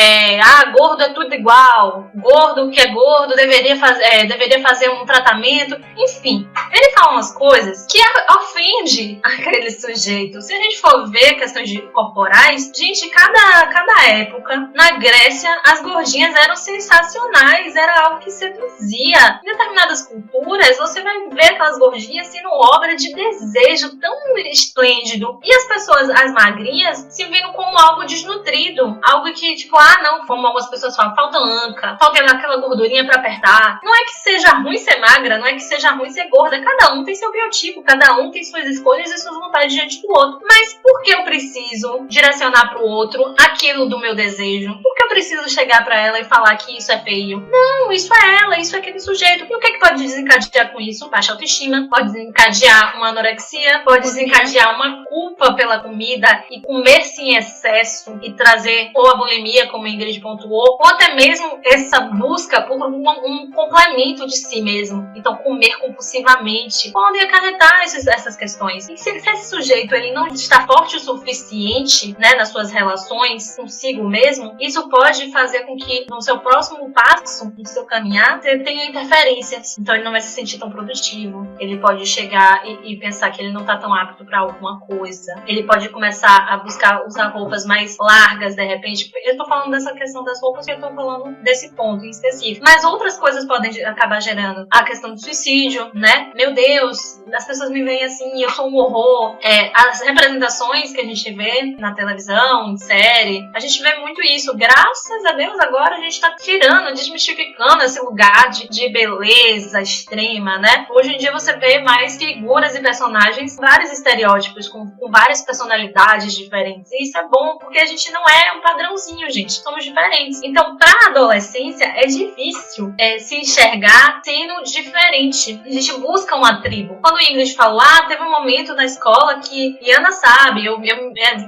gordo é tudo igual, gordo que é gordo deveria fazer um tratamento, enfim, ele fala umas coisas que ofende aquele sujeito. Se a gente for ver questões corporais, gente, cada época, na Grécia, as gordinhas eram sensacionais, era algo que seduzia. Em determinadas culturas, você vai ver aquelas gordinhas sendo obra de desejo tão esplêndido. E as pessoas, as magrinhas, se viram como algo desnutrido. Algo que, tipo, não, como algumas pessoas falam, falta anca, falta aquela gordurinha pra apertar. Não é que seja ruim ser magra, não é que seja ruim ser gorda. Cada um tem seu biotipo, cada um tem suas escolhas e suas vontades diante do outro. Mas por que eu preciso direcionar pro outro aquilo do meu desejo? Por que eu preciso chegar pra ela e falar que isso é feio? Não, isso é ela, isso é aquele sujeito. E o que pode desencadear com isso? Baixa autoestima, pode desencadear uma anorexia, pode desencadear uma culpa pela comida e comer-se em excesso e trazer ou a bulimia, como a Ingrid pontuou, ou até mesmo essa busca por um complemento de si mesmo. Então, comer compulsivamente pode acarretar essas questões. E se esse sujeito ele não está forte o suficiente, né, nas suas relações consigo mesmo, isso pode fazer com que no seu próximo passo, no seu caminhar, você tenha interferências. Então ele não vai se sentir tão produtivo. Ele pode chegar e pensar que ele não está tão apto para alguma coisa. Ele pode começar a buscar usar roupas mais largas, de repente. Eu tô falando dessa questão das roupas porque eu tô falando desse ponto em específico. Mas outras coisas podem acabar gerando. A questão do suicídio, né? Meu Deus, as pessoas me veem assim, eu sou um horror. As representações que a gente vê na televisão, em série, a gente vê muito isso. Graças a Deus, agora a gente tá tirando, desmistificando esse lugar de beleza extrema, né? Hoje em dia você vê mais figuras e personagens, vários estereótipos, com várias personalidades diferentes. E isso é bom, porque a gente não é um padrãozinho, gente. Somos diferentes. Então, pra adolescência, é difícil se enxergar sendo diferente. A gente busca uma tribo. Quando o Ingrid falou, teve um momento na escola que, e Ana sabe, eu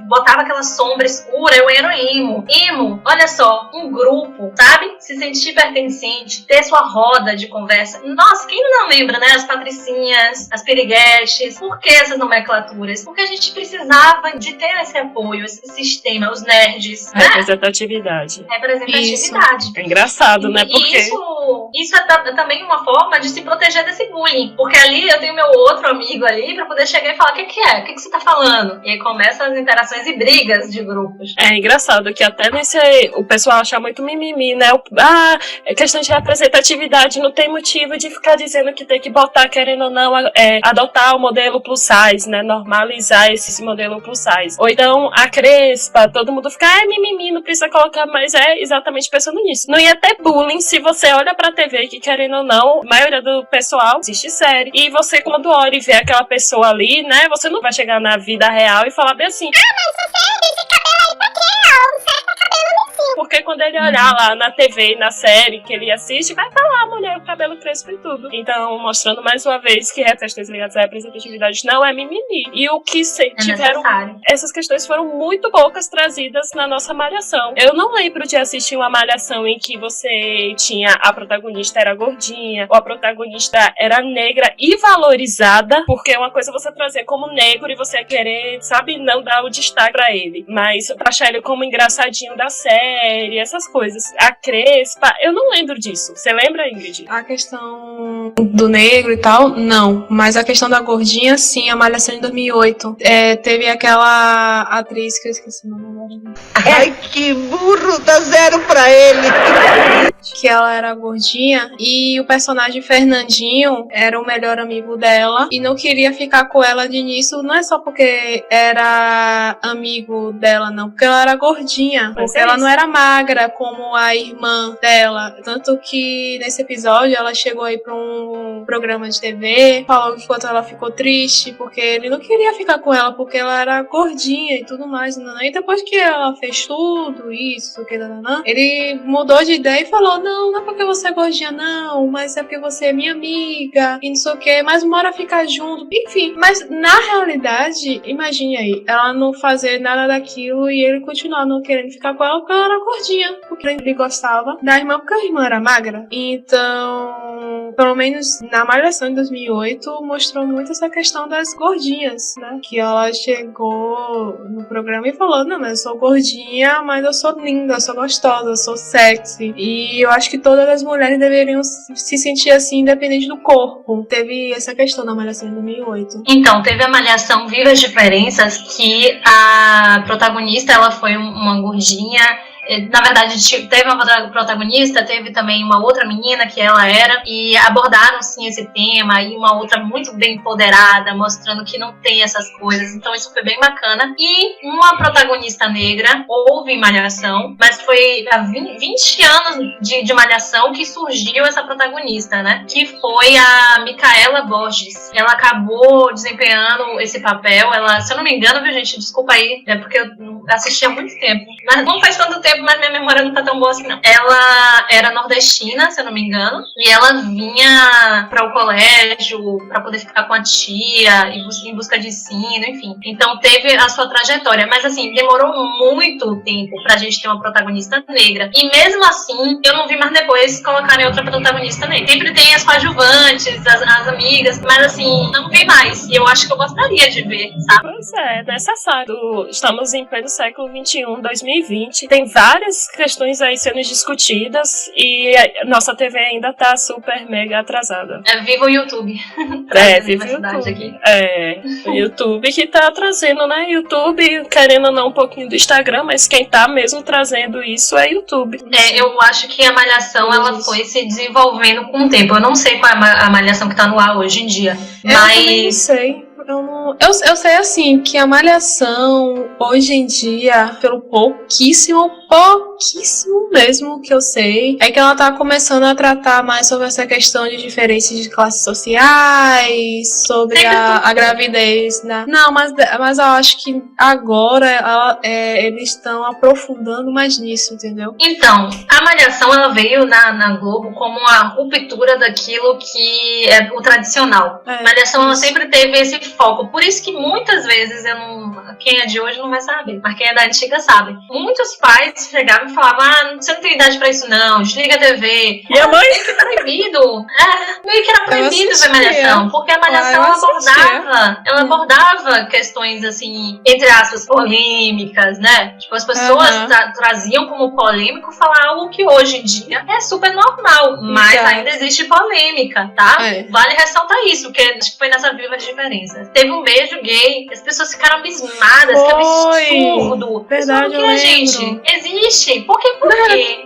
botava aquela sombra escura, eu era emo. Emo, olha só, um grupo, sabe? Se sentir pertencente, ter sua roda de conversa. Nossa, quem não lembra, né? As patricinhas, as piriguetes. Por que essas nomenclaturas? Porque a gente precisava de ter esse apoio, esse sistema, os nerds. Né? Representatividade. Representatividade. Isso. É engraçado, né? Porque isso é também uma forma de se proteger desse bullying. Porque ali eu tenho meu outro amigo ali pra poder chegar e falar, o que é? O que você tá falando? E aí começam as interações e brigas de grupos. É engraçado que até o pessoal acha muito mimimi, né? É questão de representatividade, não tem motivo de ficar dizendo que tem que botar, querendo ou não, adotar o modelo plus size, né? Normalizar esse modelo plus size. Ou então a crespa, todo mundo fica, mimimi, não precisa colocar, mas é exatamente pensando nisso. Não ia ter bullying se você olha pra TV, que querendo ou não, a maioria do pessoal assiste série. E você, quando olha e vê aquela pessoa ali, né? Você não vai chegar na vida real e falar bem assim, mas você esse cabelo aí pra quê? Você tá cabelo em cima. porque quando ele olhar lá na TV e na série que ele assiste, vai estar lá a mulher, o cabelo crespo e tudo. Então, mostrando mais uma vez que questões ligadas à representatividade não é mimimi. E o que tiveram... Essas questões foram muito poucas trazidas na nossa malhação. Eu não lembro de assistir uma malhação em que você tinha a protagonista era gordinha, ou a protagonista era negra e valorizada, porque é uma coisa você trazer como negro e você querer, sabe, não dar o destaque pra ele. Mas pra achar ele como engraçadinho da série, e essas coisas. A Crespa, eu não lembro disso. Você lembra, Ingrid? A questão do negro e tal, não. Mas a questão da gordinha, sim, a Malhação de 2008. Teve aquela atriz que eu esqueci o nome agora. Ai, que burro, dá 0 pra ele. Que ela era gordinha e o personagem Fernandinho era o melhor amigo dela e não queria ficar com ela de início, não é só porque era amigo dela, não, porque ela era gordinha, porque ela não era magra como a irmã dela, tanto que nesse episódio ela chegou aí pra um programa de TV, falou que quanto ela ficou triste, porque ele não queria ficar com ela, porque ela era gordinha e tudo mais, e depois que ela fez tudo isso, ele mudou de ideia e falou, não é porque você é gordinha, não, mas é porque você é minha amiga, e não sei o que, mas uma hora ficar junto, enfim. Mas na realidade, imagine aí, ela não fazer nada daquilo e ele continuar não querendo ficar com ela porque ela era gordinha, porque ele gostava da irmã, porque a irmã era magra. Então, pelo menos na Malhação de 2008, mostrou muito essa questão das gordinhas, né? Que ela chegou no programa e falou, não, mas eu sou gordinha, mas eu sou linda, eu sou gostosa, eu sou sexy. E eu acho que todas as mulheres deveriam se sentir assim, independente do corpo. Teve essa questão na Malhação de 2008. Então, teve a Malhação Viva as Diferenças, que a protagonista, ela foi uma gordinha. Na verdade, teve uma protagonista, teve também uma outra menina que ela era, e abordaram sim esse tema, e uma outra muito bem empoderada, mostrando que não tem essas coisas, então isso foi bem bacana. E uma protagonista negra, houve em Malhação, mas foi há 20 anos de Malhação que surgiu essa protagonista, né? Que foi a Micaela Borges. Ela acabou desempenhando esse papel, ela, se eu não me engano, viu gente, desculpa aí, é porque eu assisti há muito tempo, mas não faz tanto tempo, mas minha memória não tá tão boa assim, não. Ela era nordestina, se eu não me engano, e ela vinha para o colégio para poder ficar com a tia, em busca de ensino, enfim. Então teve a sua trajetória, mas assim, demorou muito tempo pra gente ter uma protagonista negra. E mesmo assim, eu não vi mais depois colocarem outra protagonista negra. Sempre tem as coadjuvantes, as amigas, mas assim, não vi mais. E eu acho que eu gostaria de ver, sabe? Pois é necessário. Estamos em pleno século XXI, 2020. Tem várias questões aí sendo discutidas e a nossa TV ainda tá super mega atrasada. Viva o YouTube. Viva o YouTube. Aqui. O YouTube que tá trazendo, né? YouTube, querendo ou não, um pouquinho do Instagram, mas quem tá mesmo trazendo isso é YouTube. Eu acho que a Malhação, ela foi se desenvolvendo com o tempo. Eu não sei qual é a Malhação que tá no ar hoje em dia. Mas... Eu não sei. Eu sei assim que a Malhação hoje em dia, pelo pouquíssimo mesmo que eu sei, é que ela tá começando a tratar mais sobre essa questão de diferenças de classes sociais, sobre a gravidez, né? Não, mas eu acho que agora eles estão aprofundando mais nisso, entendeu? Então, a Malhação, ela veio na Globo como uma ruptura daquilo que é o tradicional. A Malhação, ela sempre teve esse foco, por isso que muitas vezes quem é de hoje não vai saber, mas quem é da antiga sabe. Muitos pais chegavam e falavam, você não tem idade pra isso não, desliga a TV. E a mãe? Meio que proibido. Meio que era proibido ver Malhação, porque a Malhação ela abordava questões assim, entre aspas, polêmicas, né? Tipo, as pessoas traziam como polêmico falar algo que hoje em dia é super normal, mas ainda existe polêmica, tá? Vale ressaltar isso, porque acho que foi nessa Viva as Diferenças. Teve um beijo gay, as pessoas ficaram abismadas, que absurdo. Verdade, por que, gente? Existe. Por quê?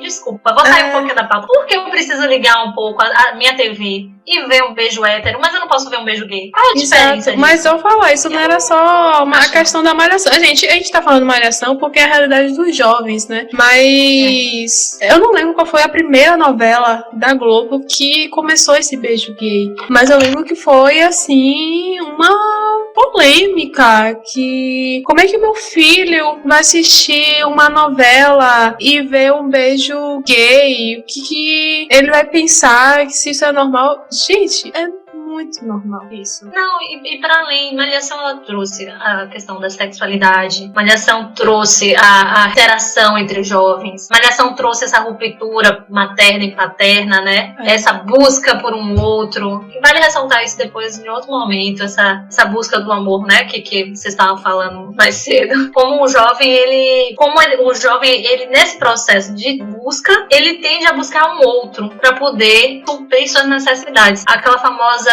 Desculpa, vou sair um pouquinho da pauta. Por que eu preciso ligar um pouco a minha TV e ver um beijo hétero, mas eu não posso ver um beijo gay? Qual é a diferença? Mas eu falar, isso não era só uma questão da Malhação. A gente tá falando Malhação porque é a realidade dos jovens, né? Mas eu não lembro qual foi a primeira novela da Globo que começou esse beijo gay. Mas eu lembro que foi, assim, uma polêmica, que como é que meu filho vai assistir uma novela e ver um beijo gay? O que ele vai pensar, se isso é normal? Gente, é muito normal isso. Não, e para além, Malhação ela trouxe a questão da sexualidade, Malhação trouxe a interação entre jovens, Malhação trouxe essa ruptura materna e paterna, né? Essa busca por um outro. E vale ressaltar isso depois em outro momento, essa busca do amor, né? Que vocês estavam falando mais cedo. Como o jovem, ele nesse processo de busca, ele tende a buscar um outro para poder suprir suas necessidades. Aquela famosa,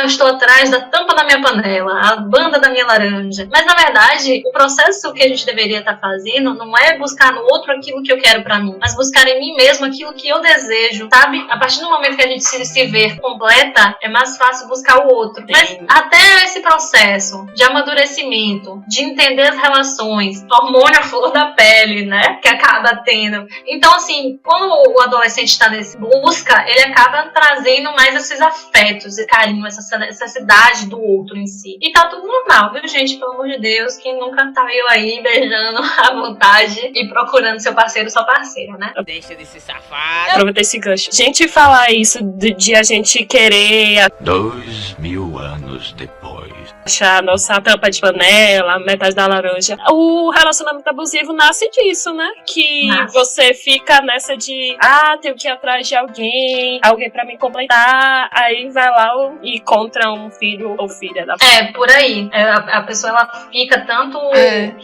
eu estou atrás da tampa da minha panela, a banda da minha laranja. Mas na verdade, o processo que a gente deveria estar fazendo não é buscar no outro aquilo que eu quero para mim, mas buscar em mim mesmo aquilo que eu desejo, sabe? A partir do momento que a gente se vê completa, é mais fácil buscar o outro. Mas até esse processo de amadurecimento, de entender as relações, hormônio à flor da pele, né? Que acaba tendo. Então, assim, quando o adolescente está nesse busca, ele acaba trazendo mais esses afetos, esse carinho, essa necessidade do outro em si. E tá tudo normal, viu, gente? Pelo amor de Deus, quem nunca tá eu aí beijando à vontade e procurando seu parceiro ou sua parceira, né? Deixa de se safar. Aproveita esse gancho. Gente, falar isso de a gente querer 2000 anos depois. achar a nossa tampa de panela, metade da laranja. O relacionamento abusivo nasce disso, né? Que você fica nessa de, tenho que ir atrás de alguém pra me completar, aí vai lá e encontra um filho ou filha da por aí. A pessoa, ela fica tanto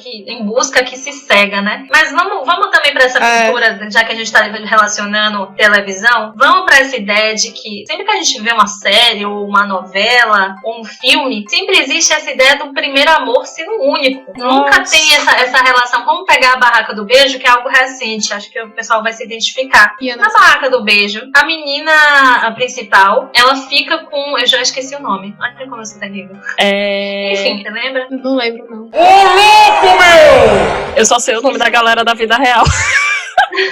em busca que se cega, né? Mas vamos também pra essa cultura, já que a gente tá relacionando televisão, vamos pra essa ideia de que sempre que a gente vê uma série, ou uma novela, ou um filme, sempre existe essa ideia do primeiro amor sendo único. Nossa. Nunca tem essa relação. Vamos pegar a Barraca do Beijo, que é algo recente, acho que o pessoal vai se identificar. Na Barraca do Beijo, a menina, a principal, ela fica com... Eu já esqueci o nome. Olha como eu sou terrível. Enfim, você lembra? Não lembro, não. Ô, louco, meu! Eu só sei o nome da galera da vida real.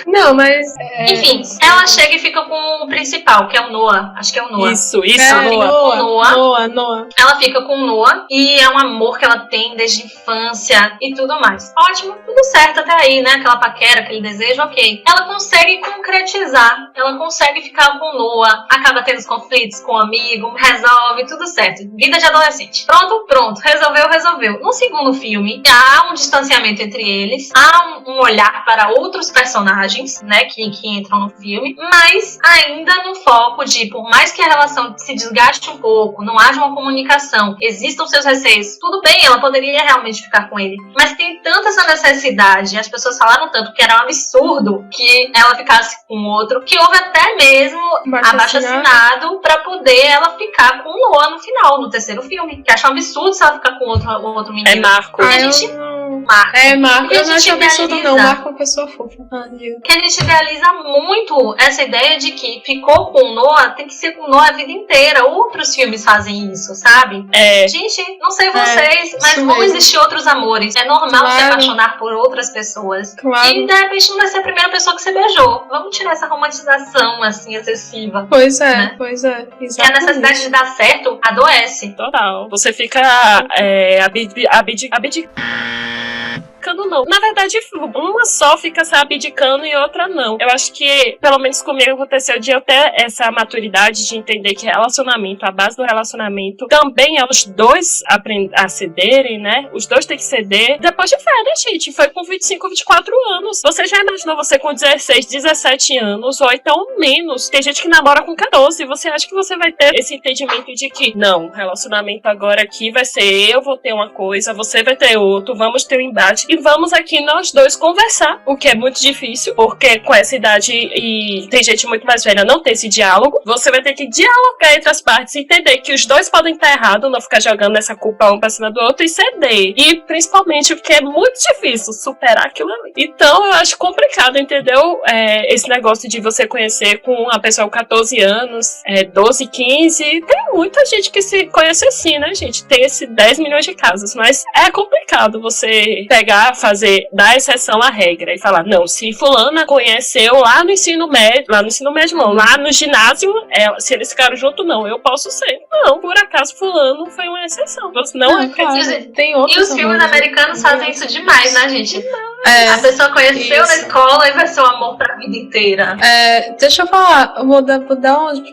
Não, mas... Enfim, ela chega e fica com o principal, que é o Noah. Acho que é o Noah. Isso, Noah. Ela fica com o Noah e é um amor que ela tem desde a infância e tudo mais. Ótimo, tudo certo até aí, né? Aquela paquera, aquele desejo, ok. Ela consegue concretizar, ela consegue ficar com o Noah, acaba tendo os conflitos com o amigo, resolve, tudo certo. Vida de adolescente. Pronto, resolveu. No segundo filme, há um distanciamento entre eles, há um olhar para outros personagens, né, que entram no filme, mas ainda no foco de, por mais que a relação se desgaste um pouco, não haja uma comunicação, existam seus receios, tudo bem, ela poderia realmente ficar com ele, mas tem tanta essa necessidade, as pessoas falaram tanto que era um absurdo que ela ficasse com outro, que houve até mesmo abaixo-assinado pra poder ela ficar com o Noah no final, no terceiro filme, que acho um absurdo se ela ficar com outro menino. É Marco. Marco. Eu não acho absurdo, não. Marco é uma pessoa fofa. Que a gente idealiza muito essa ideia de que ficou com o Noah, tem que ser com o Noah a vida inteira. Outros filmes fazem isso, sabe? Gente, não sei vocês, mas vão existir outros amores. É normal se apaixonar por outras pessoas. E de repente não vai ser a primeira pessoa que você beijou. Vamos tirar essa romantização, assim, excessiva. Pois é, né? Exatamente. E a necessidade de dar certo adoece. Total. Você fica não. Na verdade, uma só fica se abdicando e outra não. Eu acho que, pelo menos comigo, aconteceu de eu ter essa maturidade de entender que relacionamento, a base do relacionamento, também é os dois a cederem, né? Os dois têm que ceder. Depois de férias, gente, foi com 25, 24 anos. Você já imaginou você com 16, 17 anos, ou então menos? Tem gente que namora com 14. Você acha que você vai ter esse entendimento de que, não, relacionamento agora aqui vai ser eu vou ter uma coisa, você vai ter outro, vamos ter um embate. E vamos aqui nós dois conversar, o que é muito difícil, porque com essa idade e tem gente muito mais velha, não tem esse diálogo. Você vai ter que dialogar entre as partes e entender que os dois podem estar errados, não ficar jogando essa culpa um pra cima do outro e ceder. E principalmente porque é muito difícil superar aquilo ali. Então eu acho complicado, entendeu? Esse negócio de você conhecer com uma pessoa com 14 anos, 12, 15. Tem muita gente que se conhece assim, né, gente? Tem esse 10 milhões de casos, mas é complicado você pegar, dar exceção à regra e falar, não, se fulana conheceu lá no ensino médio não, lá no ginásio, se eles ficaram juntos, não, eu posso ser. Não, por acaso fulano foi uma exceção. Não, claro. Tem outros e os filmes americanos fazem isso demais, né, gente? A pessoa conheceu na escola e vai ser o amor pra vida inteira. Deixa eu falar, eu vou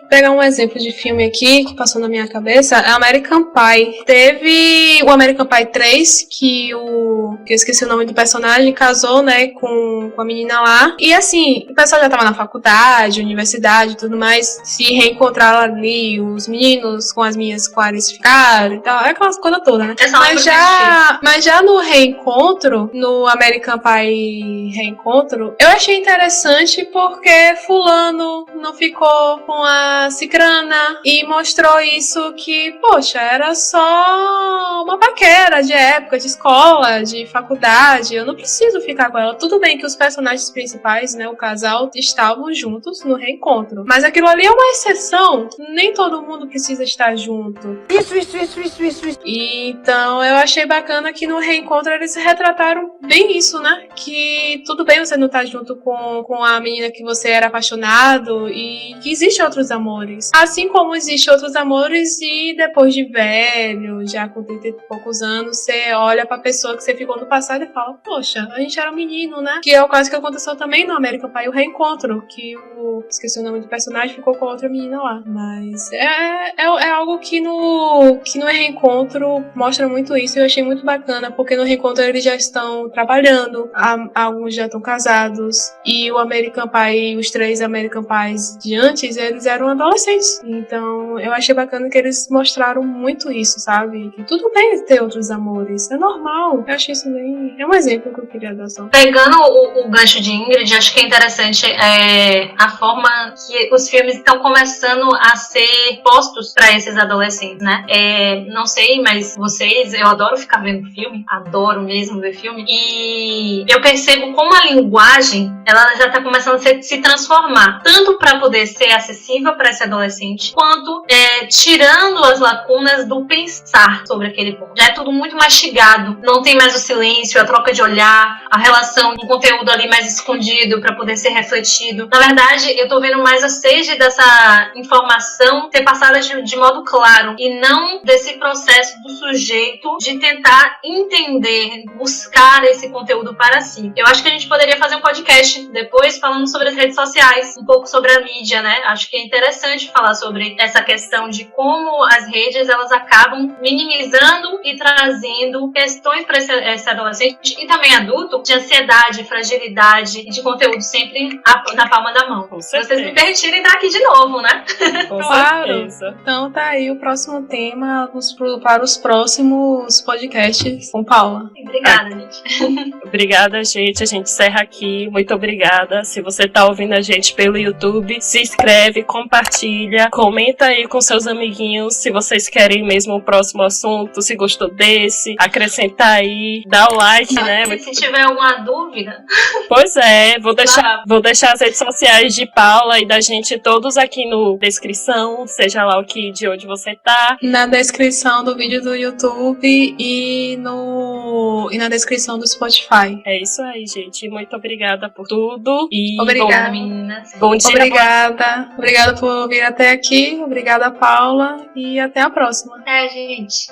pegar um exemplo de filme aqui que passou na minha cabeça, é American Pie. Teve o American Pie 3, que eu esqueci o nome do personagem, casou, né, com a menina lá. E assim, o pessoal já tava na faculdade, universidade e tudo mais, se reencontraram ali, os meninos com as minhas quares ficaram e tal, aquelas coisas todas, né? Mas já no reencontro, no American Pie Reencontro, eu achei interessante porque fulano não ficou com a cicrana e mostrou isso que, poxa, era só uma paquera de época, de escola, de faculdade, eu não preciso ficar com ela. Tudo bem que os personagens principais, né, o casal, estavam juntos no reencontro, mas aquilo ali é uma exceção, nem todo mundo precisa estar junto. Isso. E, então eu achei bacana que no reencontro eles retrataram bem isso, né? Que tudo bem você não estar junto com a menina que você era apaixonado e que existem outros amores. Assim como existem outros amores e depois de velho, já com 30 e poucos anos, você olha pra pessoa que você ficou no passado e fala, poxa, a gente era um menino, né? Que é o caso que aconteceu também no American Pie, o reencontro, que esqueci o nome do personagem, ficou com a outra menina lá. Mas é algo que no reencontro mostra muito isso e eu achei muito bacana, porque no reencontro eles já estão trabalhando, alguns já estão casados, e o American Pie, os 3 American Pies de antes, eles eram adolescentes. Então eu achei bacana que eles mostraram muito isso, sabe? Que tudo bem ter outros amores, é normal. Eu achei isso bem... É um exemplo que eu queria dar só. Pegando o gancho de Ingrid, acho que é interessante a forma que os filmes estão começando a ser postos para esses adolescentes, né? Não sei, mas vocês, eu adoro ficar vendo filme, adoro mesmo ver filme, e eu percebo como a linguagem, ela já tá começando a se transformar, tanto para poder ser acessível para esse adolescente, quanto tirando as lacunas do pensar sobre aquele ponto. Já é tudo muito mastigado, não tem mais o silêncio, a troca de olhar, a relação com o conteúdo ali mais escondido para poder ser refletido. Na verdade, eu tô vendo mais a sede dessa informação ser passada de modo claro, e não desse processo do sujeito de tentar entender, buscar esse conteúdo para si. Eu acho que a gente poderia fazer um podcast depois falando sobre as redes sociais, um pouco sobre a mídia, né? Acho que é interessante falar sobre essa questão de como as redes, elas acabam minimizando e trazendo questões para esse adolescente e também adulto, de ansiedade, fragilidade e de conteúdo sempre na palma da mão. Com Se certeza. vocês me permitirem estar aqui de novo, né? Com Claro. certeza. Então tá aí o próximo tema para os próximos podcasts com Paula. Obrigada, gente. Obrigada, gente. A gente encerra aqui. Muito obrigada. Se você tá ouvindo a gente pelo YouTube, se inscreve, compartilha, comenta aí com seus amiguinhos se vocês querem mesmo o próximo assunto, se gostou desse, acrescentar aí, dá o like, né? Se tiver alguma dúvida... Pois é, vou deixar as redes sociais de Paula e da gente todos aqui no descrição, seja lá de onde você tá. Na descrição do vídeo do YouTube e na descrição do Spotify. É isso aí, gente. Muito obrigada por tudo. E Obrigada. Bom dia. Obrigada por ouvir até aqui. Obrigada, Paula. E até a próxima. Gente.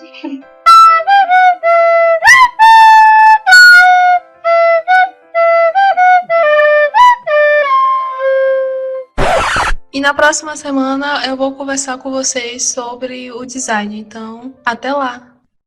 E na próxima semana eu vou conversar com vocês sobre o design. Então, até lá!